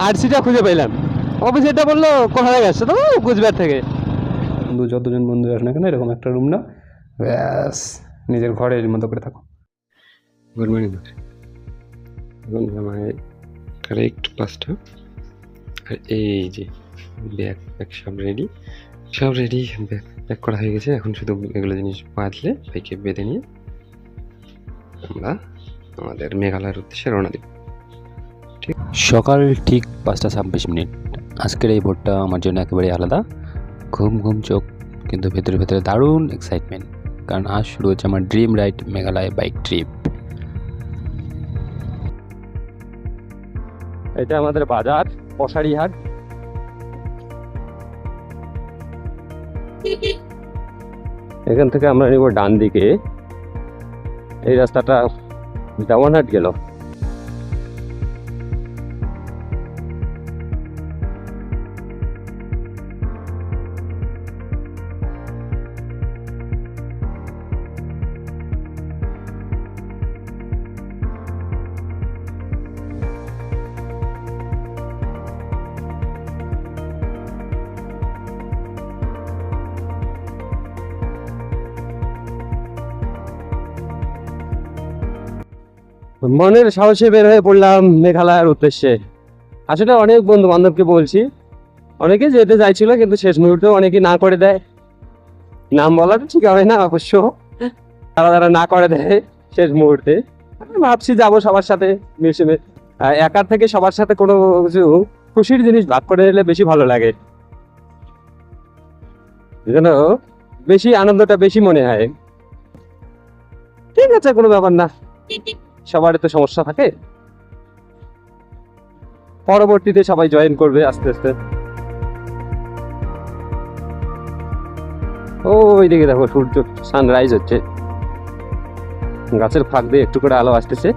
আরসিটা খুঁজে পেলাম। অফিসেরটা বললো কোথায় গেছে, তো কুচবিহার থেকে। বন্ধু যতজন বন্ধু আসে না কেন এরকম একটা রুম না, ব্যাস নিজের ঘরের মতো করে থাকো। Good morning. এখন আমার কারেক্ট 5টা, আর এই যে ব্যাগ প্যাক সব রেডি, ব্যাগ প্যাক করা হয়ে গেছে। এখন শুধু এগুলো জিনিস বাঁধলে বাইকে বেঁধে নিয়ে আমরা আমাদের মেঘালয়ের উদ্দেশ্যে রওনা দিব। ঠিক সকাল ঠিক 5টা 26 মিনিট। আজকের এই ভোরটা আমার জন্য একেবারে আলাদা। ঘুম ঘুম চোখ, কিন্তু ভেতরে ভেতরে দারুণ এক্সাইটমেন্ট, কারণ আজ শুরু হচ্ছে আমার dream ride Meghalaya bike trip. এটা আমাদের বাজার, পশারি হাট। এখান থেকে আমরা নিব ডান দিকে, এই রাস্তাটা জামানহাট গেল। মনের সাহসে বের হয়ে পড়লাম মেঘালয়ের উদ্দেশ্যে। আসলে অনেক বন্ধু বান্ধবকে বলছি, অনেকে যেতে চাইছিল, কিন্তু শেষ মুহূর্তে অনেকে না করে দেয়। নাম বলাটা ঠিক হবে না অবশ্য, তারা তারা না করে দেয় শেষ মুহূর্তে। আমি ভাবছি যাবো সবার সাথে মিশে। একার থেকে সবার সাথে কোনো কিছু খুশির জিনিস ভাগ করে নিলে বেশি ভালো লাগে, যেন বেশি আনন্দটা বেশি মনে হয়। ঠিক আছে, কোনো ব্যাপার না, সবারই তো সমস্যা থাকে। পরবর্তীতে সবাই জয়েন করবে আস্তে আস্তে। ওইদিকে দেখো সূর্য সানরাইজ হচ্ছে, গাছের ফাঁক দিয়ে একটু করে আলো আসতেছে।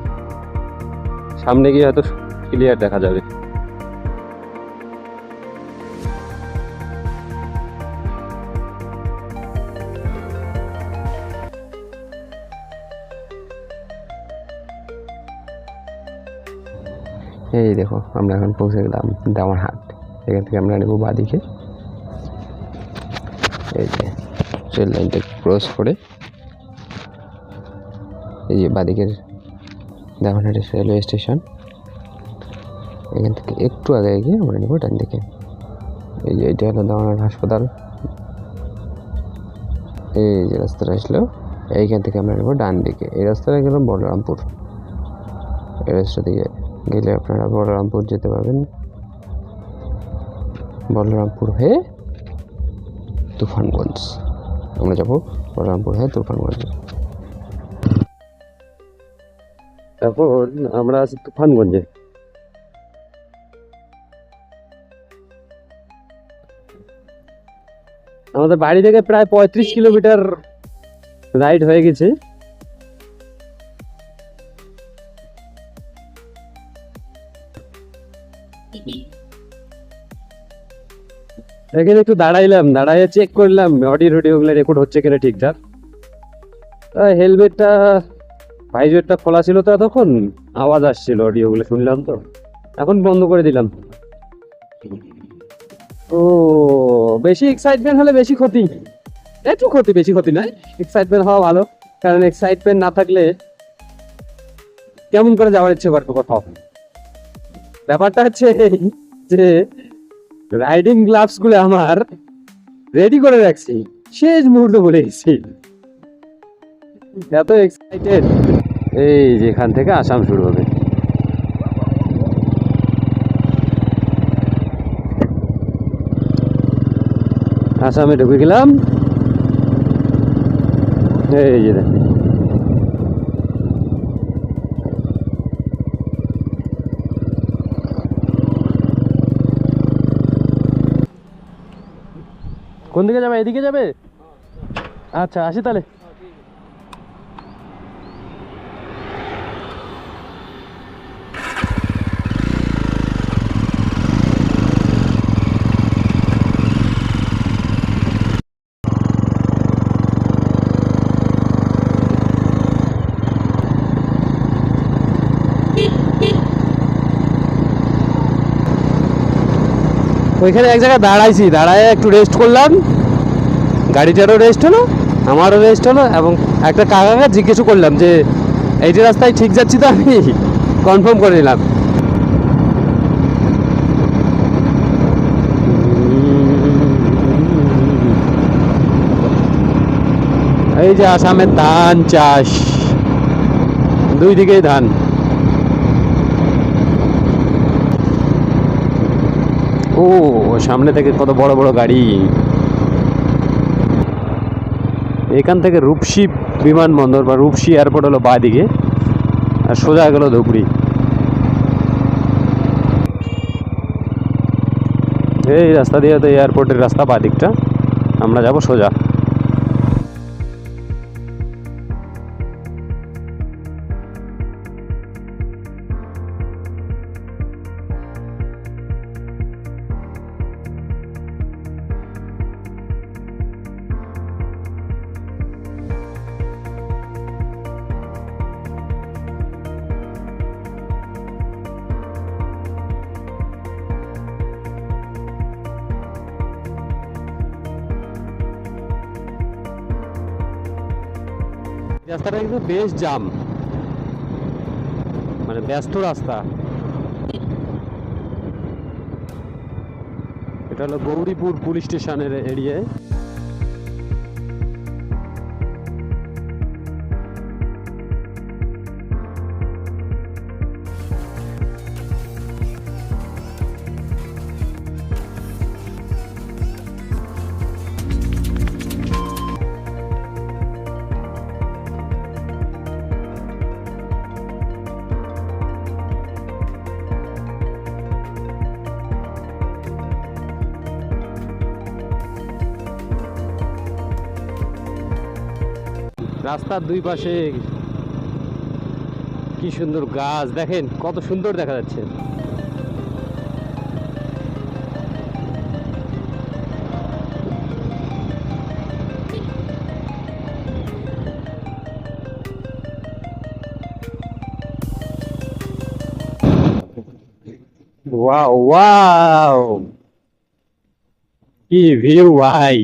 সামনে গিয়ে হয়তো ক্লিয়ার দেখা যাবে। এই দেখো আমরা এখন পৌঁছে গেলাম দামারহাট। এখান থেকে আমরা নেব বাদিকে, এই যে রেল লাইনটা ক্রস করে এই যে বাদিকের দামারহাটের রেলওয়ে স্টেশন। এখান থেকে একটু আগে গিয়ে আমরা নেব ডান দিকে। এই যে এটা হলো দামারহাট হাসপাতাল। এই যে রাস্তাটা আসলো, এইখান থেকে আমরা নেব ডান দিকে। এই রাস্তাটা গেল বলরামপুর। এই রাস্তা দিয়ে গেলে আপনারা বলরামপুর যেতে পারবেন। বলরামপুর হয়ে তুফানগঞ্জ আমরা যাব। বলরামপুর হয়ে তুফানগঞ্জ। এখন আমরা আছি তুফানগঞ্জে। আমাদের বাড়ি থেকে প্রায় 35 কিলোমিটার রাইড হয়ে গেছে। এখানে একটু দাঁড়াইলাম, দাঁড়াইয়ে চেক করলাম অডিও গুলো রেকর্ড হচ্ছে কিনা ঠিকঠাক। হেলমেটটা ভাইজরটা খোলা ছিল, তো তখন আওয়াজ আসছিল, অডিও গুলো শুনলাম, তো এখন বন্ধ করে দিলাম। ও বেশি এক্সাইটমেন্ট হলে বেশি ক্ষতি, একটু ক্ষতি, বেশি ক্ষতি নয়। এক্সাইটমেন্ট হওয়া ভালো, কারণ এক্সাইটমেন্ট না থাকলে কেমন করে যাওয়ার ইচ্ছে করবে কোথাও। ব্যাপারটা হচ্ছে এই যে রাইডিং গ্লাভস গুলো আমার রেডি করে রাখছি, শেষ মুহূর্তে বলে গেছি, এত এক্সাইটেড। এই যেখান থেকে আসাম শুরু হবে। আসামে ঢুকে গেলাম। এই যে দেখেন, কোন দিকে যাবে? এদিকে যাবে? আচ্ছা আসি তাহলে। ওইখানে এক জায়গায় দাঁড়াইছি, দাঁড়ায় একটু রেস্ট করলাম, গাড়িটারও রেস্ট হলো, আমারও রেস্ট হলো, এবং একটা কাকাকে জিজ্ঞেস করলাম যে এইটা রাস্তায় ঠিক যাচ্ছি তো, আমি কনফার্ম করে নিলাম। এই যে আসামের ধান চাষ, দুই দিকেই ধান। ও সামনে থেকে কত বড় বড় গাড়ি। এখান থেকে রূপসী বিমানবন্দর বা রূপসী এয়ারপোর্ট হলো বাঁ দিকে, আর সোজা গেল ধুবড়ি। এই রাস্তা দিয়ে তো এয়ারপোর্টের রাস্তা, বাঁ দিকটা, আমরা যাব সোজা। রাস্তাটা কিন্তু বেশ জাম, মানে ব্যস্ত রাস্তা। এটা হলো গৌরীপুর পুলিশ স্টেশনের এরিয়ায়। রাস্তার দুই পাশে কি সুন্দর গাছ, দেখেন কত সুন্দর দেখা যাচ্ছে। ওয়াও ওয়াও, কি ভিউ ভাই।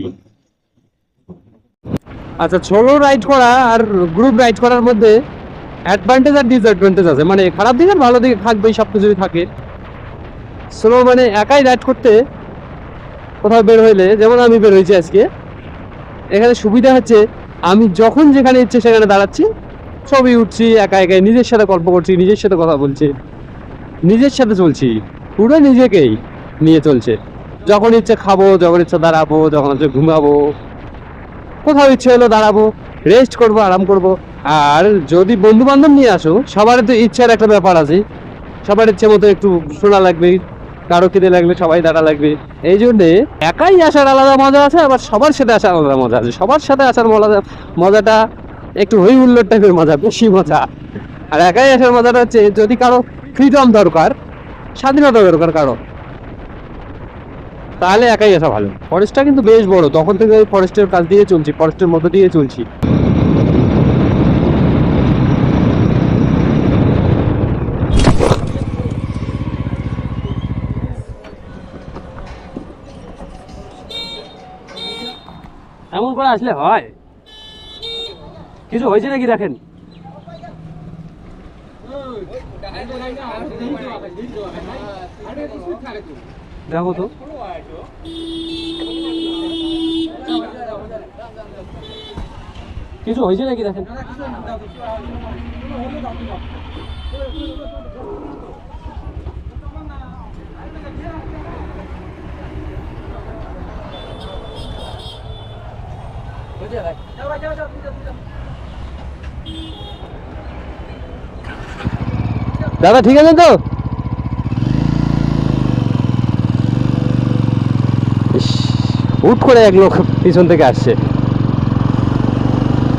আচ্ছা, সোলো রাইড করা আর গ্রুপ রাইড করার মধ্যে অ্যাডভান্টেজ আর ডিসঅ্যাডভান্টেজ আছে, মানে খারাপ দিক আর ভালো দিক থাকবেই, সব কিছুই থাকে। সোলো মানে একাই রাইড করতে কোথাও বের হইলে, যেমন আমি বের হয়েছি আজকে, এখানে সুবিধা হচ্ছে আমি যখন যেখানে ইচ্ছে সেখানে দাঁড়াচ্ছি, ছবি উঠছি, একা একাই নিজের সাথে গল্প করছি, নিজের সাথে কথা বলছি, নিজের সাথে চলছি, পুরো নিজেকেই নিয়ে চলছে। যখন ইচ্ছে খাবো, যখন ইচ্ছে দাঁড়াবো, যখন ইচ্ছে ঘুমাবো, কোথাও ইচ্ছে হলো দাঁড়াবো, রেস্ট করবো, আরাম করবো। আর যদি বন্ধু বান্ধব নিয়ে আসো, সবার তো ইচ্ছার একটা ব্যাপার আছে, সবার ইচ্ছে মতো একটু শোনা লাগবে, কারো খিদে লাগবে সবাই দাঁড়া লাগবে। এই জন্যে একাই আসার আলাদা মজা আছে, আবার সবার সাথে আসার আলাদা মজা আছে। সবার সাথে আসার মজাটা একটু হই হুল্লোড় টাইপের মজা, বেশি মজা। আর একাই আসার মজাটা হচ্ছে যদি কারো ফ্রিডম দরকার, স্বাধীনতা দরকার কারো, তাহলে একাই আসা ভালো। ফরেস্টটা কিন্তু বেশ বড়, তখন থেকে ওই ফরেস্টের কাছ দিয়ে চলছি, ফরেস্টের মধ্যে দিয়ে চলছি। এমন করে আসলে হয়? কিছু হয়েছে নাকি দেখেন? দেখো তো, কিছু হয়েছে নাকি দেখেন। দাদা ঠিক আছে তো? হুট করে এক লোক পিছন থেকে আসছে,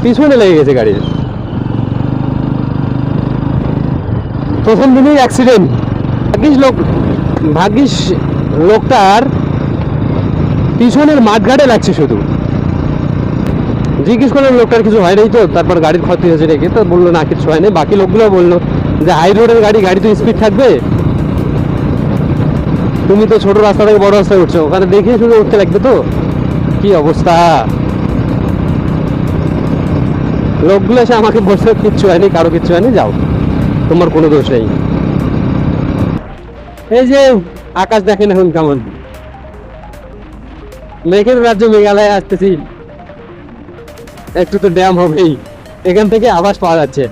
পিছনে লেগে গেছে গাড়ির। প্রথম দিনই অ্যাক্সিডেন্ট। ভাগ্যিস লোকটার পিছনের মাঠঘাটে লাগছে শুধু। জিজ্ঞেস করলাম লোকটার কিছু হয় নাই তো, তারপর গাড়ির ক্ষতি হয়েছে রেখে, তো বললো না কিছু হয় নাই। বাকি লোকগুলো বললো যে হাই রোডের গাড়ি তো স্পিড থাকবে, তুমি তো ছোট রাস্তা থেকে বড় রাস্তায় উঠছো, ওখানে দেখে শুধু উঠতে লাগবে তো। কি অবস্থা, লোকগুলো এসে আমাকে বসে কিচ্ছু হয়নি, কারো কিচ্ছু হয়নি, যাও, তোমার কোনো দোষ নেই। এই যে আকাশ দেখেন এখন কেমন, মেঘের রাজ্য মেঘালয়ে আসতেছি, একটু তো ড্যাম হবেই, এখান থেকে আভাস পাওয়া যাচ্ছে।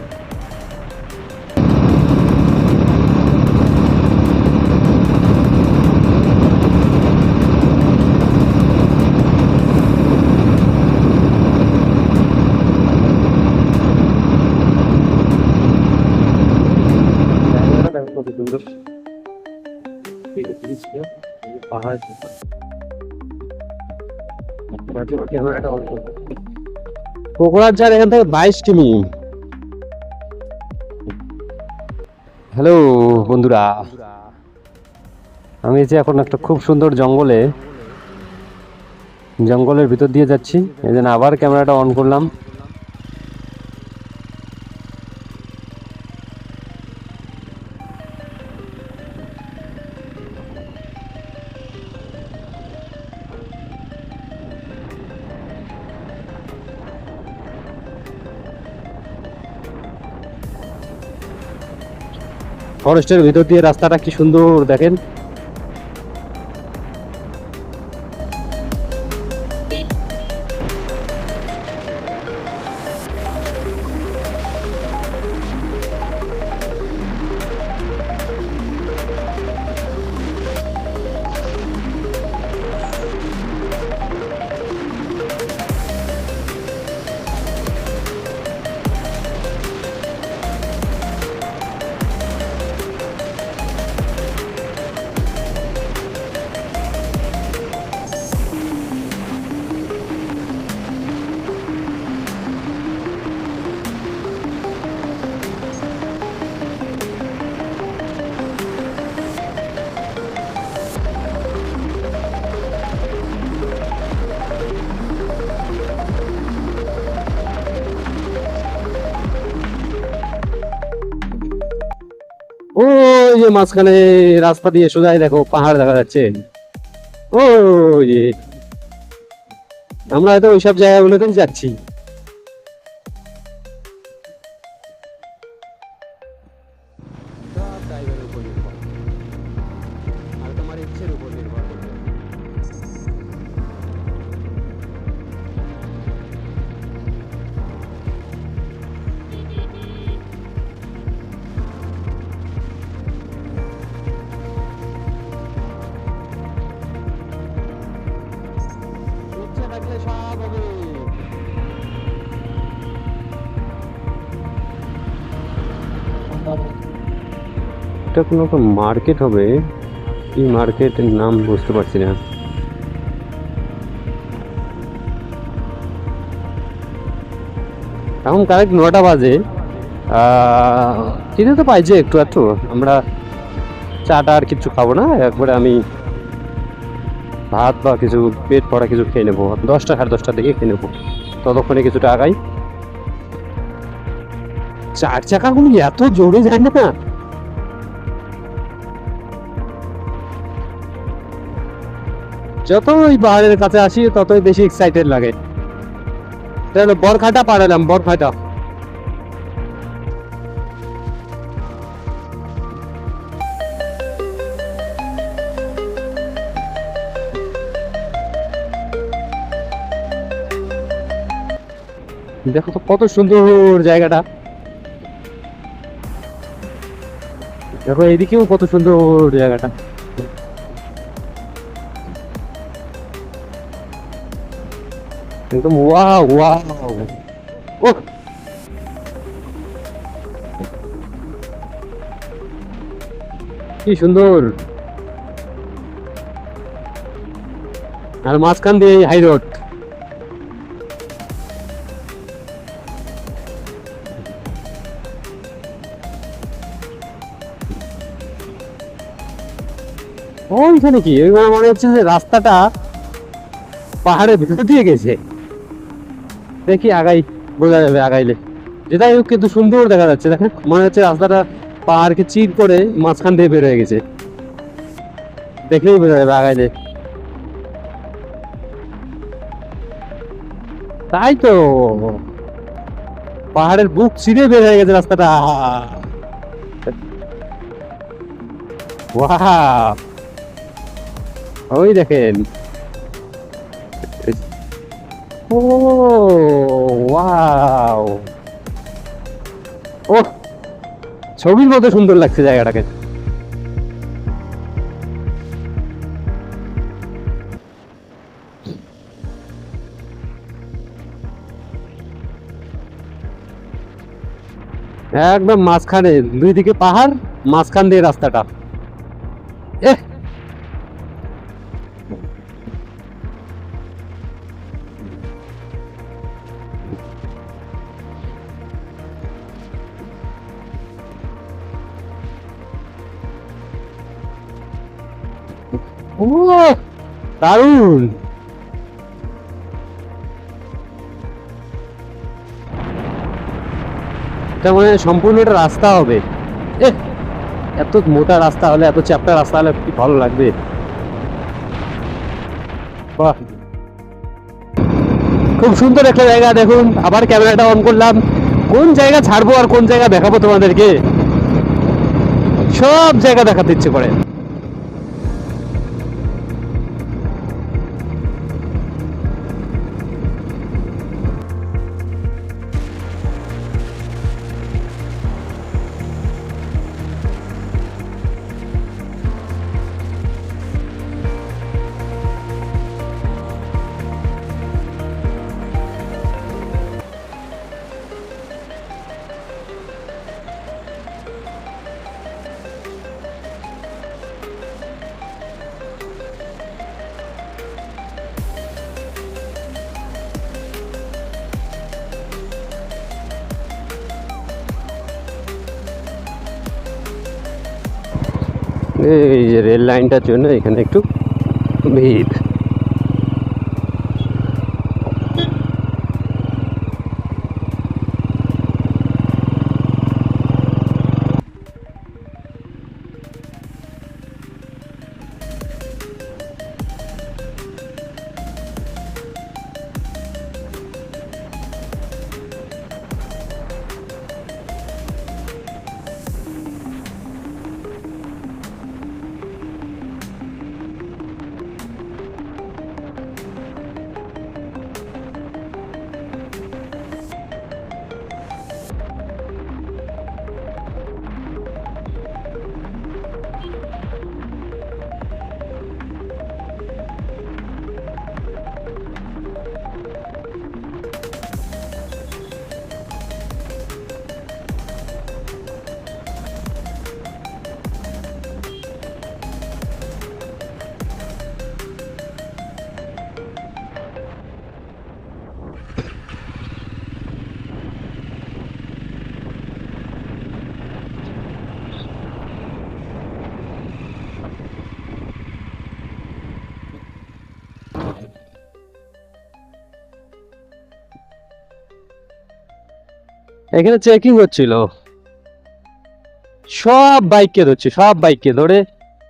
কোকরাঝাড় এখান থেকে 22 কিমি। হ্যালো বন্ধুরা, আমি যে এখন একটা খুব সুন্দর জঙ্গলের ভিতর দিয়ে যাচ্ছি, এই জন্য আবার ক্যামেরাটা অন করলাম। ফরেস্টের ভিতর দিয়ে রাস্তাটা কি সুন্দর দেখেন। ওই যে মাঝখানে রাস্তা দিয়ে সোজাই দেখো পাহাড় দেখা যাচ্ছে। ওই যে আমরা হয়তো ওইসব জায়গাগুলোতে যাচ্ছি। এটা কোনো একটা মার্কেট হবে, কি মার্কেটের নাম বুঝতে পারছি না। এখন কারেক্ট 9টা বাজে, খিদে তো পাইছে একটু একটু। আমরা চাটা আর কিছু খাবো না, একবারে আমি ভাত বা কিছু পেট ভরা কিছু খেয়ে নেবো, 10টা 10:30 দিকে খেয়ে নেবো, ততক্ষণে কিছুটা আগাই। 4 চাকাগুলো এত জোরে যায় না, যতই পাহাড়ের কাছে আসি ততই বেশি এক্সাইটেড লাগে। তাহলে বরখাটা পাড়ালাম, বরখাটা। দেখো তো কত সুন্দর জায়গাটা, দেখো এইদিকেও কত সুন্দর জায়গাটা। একদম ওয়াও ওয়াও, ওহ কি সুন্দর। আর মাঝখান দিয়ে হাই রোড। ওইখানে কি, ওইখানে মনে হচ্ছে যে রাস্তাটা পাহাড়ের ভিতর দিয়ে গেছে। দেখি আগাই, বোঝা যাবে আগাইলে। যেটাই হোক কিন্তু সুন্দর দেখা যাচ্ছে, দেখেন মনে হচ্ছে রাস্তাটা পাহাড়কে চির করে মাঝখান দিয়ে বের হয়ে গেছে। দেখলেই বোঝা যাবে আগাইলে। তাই তো, পাহাড়ের বুক ছিঁড়ে বের হয়ে গেছে রাস্তাটা। ওয়াও, ওই দেখেন। ও ওয়াও, ও ছবির মতো সুন্দর লাগছে জায়গাটাকে। একদম মাঝখানে, দুই দিকে পাহাড়, মাঝখান দিয়ে রাস্তাটা। এহ, ও দারুণ। এটা মনে হয় সম্পূর্ণ একটা রাস্তা হবে। এহ, এত মোটা রাস্তা হলে, এত চ্যাপ্টা রাস্তা হলে কি ভালো লাগবে। বাহ, খুব সুন্দর একটা জায়গা। দেখুন, আবার ক্যামেরাটা অন করলাম। কোন জায়গা ছাড়বো আর কোন জায়গা দেখাবো তোমাদেরকে, সব জায়গা দেখাতে ইচ্ছে করে। এই যে রেল লাইনটার জন্য এখানে একটু ভিড়। এখানে চেকিং হচ্ছিল, সব বাইককে ধরছে, সব বাইককে ধরে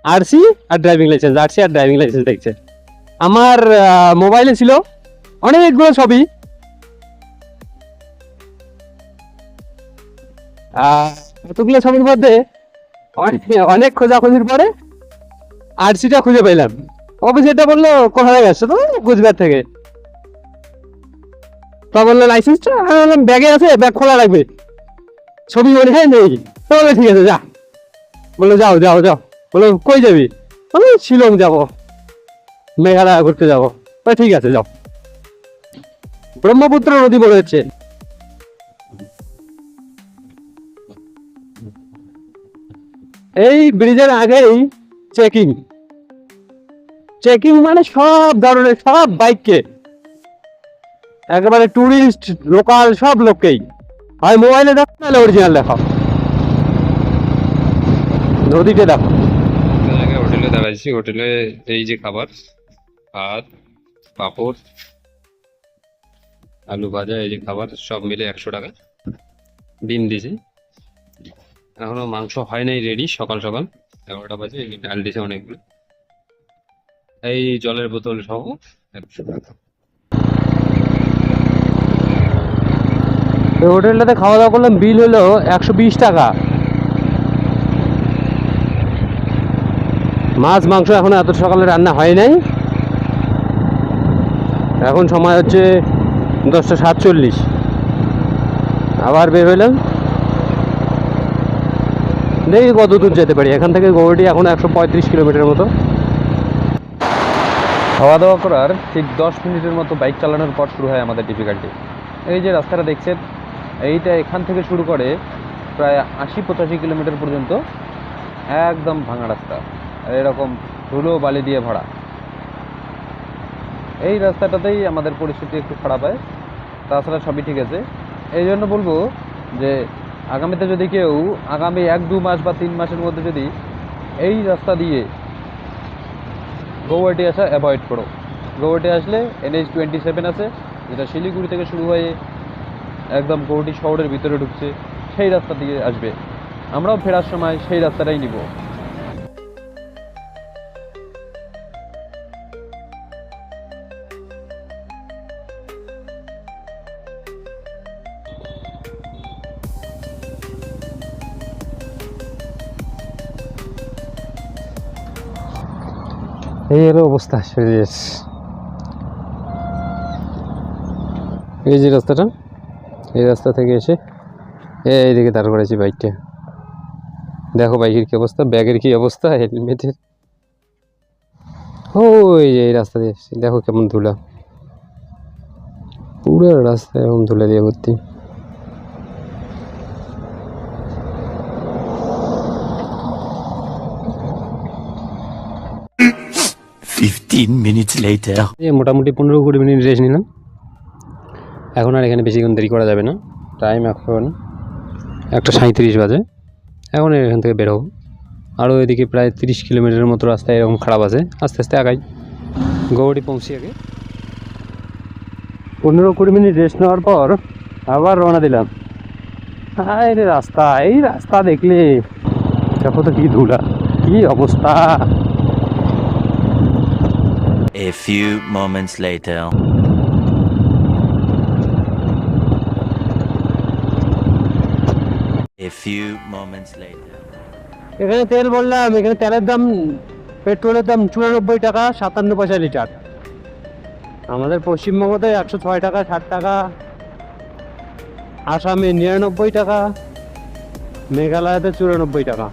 আরসি আর ড্রাইভিং লাইসেন্স, আরসি আর ড্রাইভিং লাইসেন্স দেখছে। আমার মোবাইলে ছিল অনেকগুলো ছবি। এতগুলো ছবির মধ্যে অনেক খোঁজাখুঁজির পরে আরসিটা খুঁজে পেলাম। অফিসেরটা বললো কোথায় গেছে, তো গুজরাট থেকে। তা বললো লাইসেন্সটা, আমি বললাম ব্যাগে আছে, ব্যাগ খোলা রাখবে। ছবি বলে হ্যাঁ নেই। তো বলে ঠিক আছে যা। বললো যাও যাও যাও। বললো কই যাবি? বললো শিলং যাবো, মেঘালয় ঘুরতে যাবো। ঠিক আছে যাও। ব্রহ্মপুত্র নদী বলে হচ্ছে। এই ব্রিজের আগেই চেকিং। চেকিং মানে সব ধরনের, সব বাইককে, একেবারে টুরিস্ট, লোকাল, সব লোককেই। হয় মোবাইলে দেখো, নাহলে অরিজিনাল দেখাও, নদীতে দেখো। হোটেলে দাঁড়াইছি। হোটেলে এই যে খাবার, ভাত, পাঁপড়, আলু ভাজা, এই যে খাবার সব মিলে 100 টাকা। ডিম দিছে, এখনো মাংস হয় নাই রেডি। সকাল সকাল 11টা বাজে। এই ডাল দিছে অনেকগুলো। এই জলের বোতল সহ 100 টাকা। এই হোটেলটাতে খাওয়া দাওয়া করলাম, বিল হলো 120 টাকা। মাছ মাংস এখন এত সকালে রান্না হয় নাই। এখন সময় হচ্ছে 10:47। আবার বের হইলাম, দেখি কত দূর যেতে পারি। এখান থেকে গৌহাটি এখন 135 কিলোমিটার মতো। খাওয়া দাওয়া করার ঠিক 10 মিনিটের মতো বাইক চালানোর পর শুরু হয় আমাদের ডিফিকাল্টি। এই যে রাস্তাটা দেখছেন, এইটা এখান থেকে শুরু করে প্রায় 80-85 কিলোমিটার পর্যন্ত একদম ভাঙা রাস্তা, আর এরকম ধুলো বালি দিয়ে ভরা। এই রাস্তাটাতেই আমাদের পরিস্থিতি একটু খারাপ হয়, তাছাড়া সবই ঠিক আছে। এই জন্য বলবো যে আগামীতে যদি কেউ আগামী 1-2 মাস বা 3 মাসের মধ্যে যদি এই রাস্তা দিয়ে গৌহাটি আসা অ্যাভয়েড করো। গৌহাটি আসলে NH-27 আছে, যেটা শিলিগুড়ি থেকে শুরু হয়ে একদম গৌহাটি শহরের ভিতরে ঢুকছে, সেই রাস্তা দিয়ে আসবে। আমরাও ফেরার সময় সেই রাস্তাটাই নিব। এই হলো অবস্থা শরীরের। এই যে রাস্তাটা, এই রাস্তা থেকে এসে এইদিকে দাঁড় করেছি বাইকটা। দেখো বাইকের কি অবস্থা, ব্যাগের কি অবস্থা, হেলমেটের। ওই যে এই রাস্তা দিয়ে এসেছি, দেখো কেমন ধুলা, পুরো রাস্তা এরকম ধুলা দিয়ে ভর্তি। মোটামুটি 15-20 মিনিট রেস্ট নিলাম। এখন আর এখানে বেশিক্ষণ দেরি করা যাবে না। টাইম এখন 1:37 বাজে। এখন এখান থেকে বের হবো। আরও এদিকে প্রায় 30 কিলোমিটারের মতো রাস্তা এরকম খারাপ আছে, আস্তে আস্তে আগাই। গৌহাটি পৌঁছি আগে। 15-20 মিনিট রেস্ট নেওয়ার পর আবার রওনা দিলাম। এই রাস্তা, এই রাস্তা দেখলে দেখো তো কি ধুলা, কি অবস্থা। A few moments later. A few moments later. এখানে তেল বললাম, এখানে তেলের দাম, পেট্রোলের দাম 94 টাকা 57 পয়সা লিটার। আমাদের পশ্চিমবঙ্গতে 106 টাকা 60 টাকা, আসামে 99 টাকা, মেঘালয়তে 94 টাকা।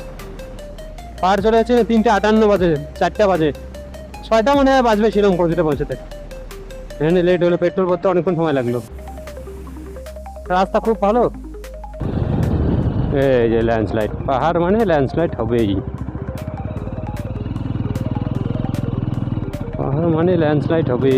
পার চলে যাচ্ছে 3:58 বাজে, 4টা বাজে, 6টা মনে হয় বাজবে শিলং পৌঁছতে পৌঁছতে। এখানে লেট হলো, পেট্রোল ভরতে অনেকক্ষণ সময় লাগলো। রাস্তা খুব ভালো। এই যে ল্যান্ডস্লাইড, পাহাড় মানে ল্যান্ডস্লাইড হবেই, পাহাড় মানে ল্যান্ডস্লাইড হবে।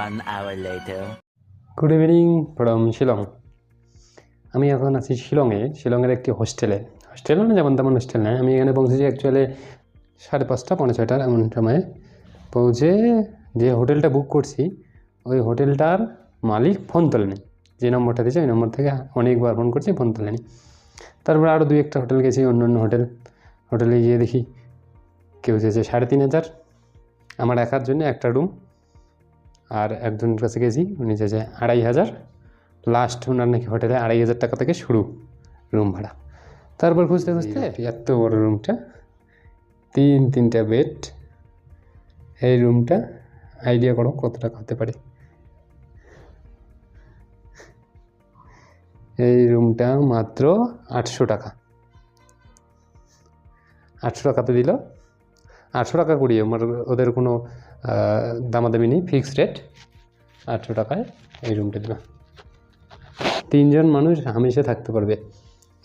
One hour later. Good evening from Shillong. আমি এখন আছি শিলংয়ে, শিলংয়ের একটি হোস্টেলে। হোস্টেল মানে যেমন তেমন হোস্টেল নয়। আমি এখানে পৌঁছেছি অ্যাকচুয়ালি 5:30 পৌনে 6টার এমন সময়ে। পৌঁছে যে হোটেলটা বুক করছি, ওই হোটেলটার মালিক ফোন তোলেনি। যে নম্বরটা দিয়েছে ওই নম্বর থেকে অনেকবার ফোন করছি, ফোন তোলেনি। তারপরে আরও 2-1টা হোটেল গেছি, অন্য অন্য হোটেলে গিয়ে দেখি কেউ চেয়েছে 3,500, আমার একার জন্য একটা রুম, আর একজনের কাছে গেছি, উনি চাইছে 2500, লাস্ট ওনার নাকি হোটেলে 2500 টাকা থেকে শুরু রুম ভাড়া। তারপর খুঁজতে খুঁজতে এত বড় রুমটা, 3টা বেড, এই রুমটা আইডিয়া করো কত টাকা হতে পারে। এই রুমটা মাত্র 800 টাকা, 800 টাকাতে দিল। 800 টাকা করি, আমার ওদের কোনো দামাদামি নেই, ফিক্সড রেট। 800 টাকায় এই রুমটা দিল। 3 জন মানুষ হামেশা থাকতে পারবে।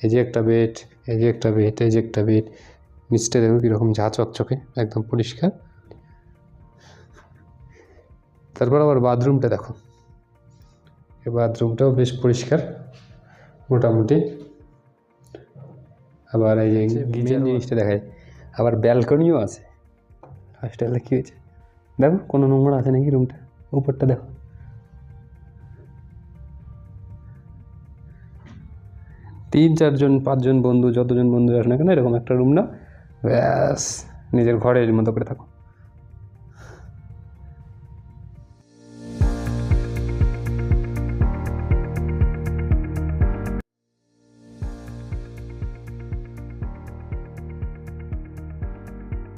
এই যে একটা বেড, এই যে একটা বেড, এই যে একটা বেড, নিচটা দেখো কীরকম ঝা চকচকে, একদম পরিষ্কার। তারপর আবার বাথরুমটা দেখো, এই বাথরুমটাও বেশ পরিষ্কার মোটামুটি। আবার এই যে মেন জিনিসটা দেখায়, আবার ব্যালকনিও আছে। হোস্টেলে কী হয়েছে দেখো, কোনো নোংরা আছে নাকি রুমটা, উপরটা দেখো। 3-4 জন 5 জন বন্ধু, যতজন বন্ধু আসে না কেন, এরকম একটা রুম না, ব্যাস নিজের ঘরের মতো করে থাকো।